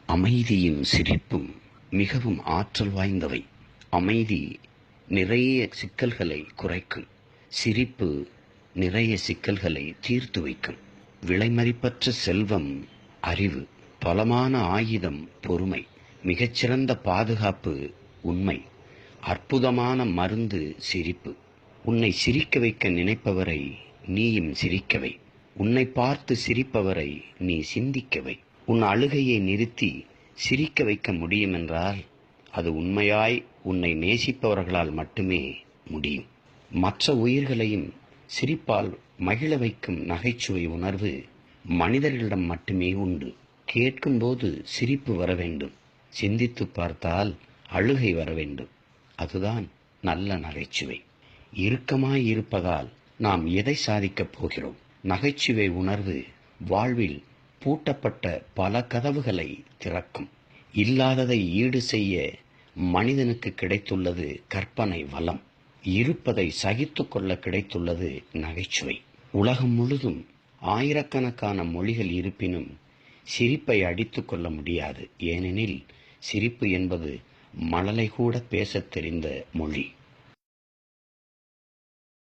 அமைதியும் சிரிப்பும் மிகவும் ஆற்றல் வாய்ந்தவை. அமைதி நிறைய சிக்கல்களை குறைக்கும். சிரிப்பு நிறைய சிக்கல்களை தீர்த்து வைக்கும். விலைமதிப்பற்ற செல்வம் அறிவு, பலமான ஆயுதம் பொறுமை, மிகச்சிறந்த பாதுகாப்பு உண்மை, அற்புதமான மருந்து சிரிப்பு. உன்னை சிரிக்க வைக்க நினைப்பவரை நீயும் சிரிக்கவை. உன்னை பார்த்து சிரிப்பவரை நீ சிந்திக்கவை. உன் அழுகையை நிறுத்தி சிரிக்க வைக்க முடியுமென்றால் அது உண்மையாய் உன்னை நேசிப்பவர்களால் மட்டுமே முடியும். மற்ற உயிர்களையும் சிரிப்பால் மகிழ வைக்கும் நகைச்சுவை உணர்வு மனிதர்களிடம் மட்டுமே உண்டு. கேட்கும்போது சிரிப்பு வர வேண்டும், சிந்தித்து பார்த்தால் அழுகை வர வேண்டும். அதுதான் நல்ல நகைச்சுவை. இறுக்கமாய் இருப்பதால் நாம் எதை சாதிக்கப் போகிறோம்? நகைச்சுவை உணர்வு வாழ்வில் பூட்டப்பட்ட பல கதவுகளை திறக்கும். இல்லாததை ஈடு செய்ய மனிதனுக்கு கிடைத்துள்ளது கற்பனை வளம். இருப்பதை சகித்து கொள்ள கிடைத்துள்ளது நகைச்சுவை. உலகம் முழுதும் ஆயிரக்கணக்கான மொழிகள் இருப்பினும் சிரிப்பை அடித்து கொள்ள முடியாது. ஏனெனில் சிரிப்பு என்பது மழலை கூட பேசத் தெரிந்த மொழி.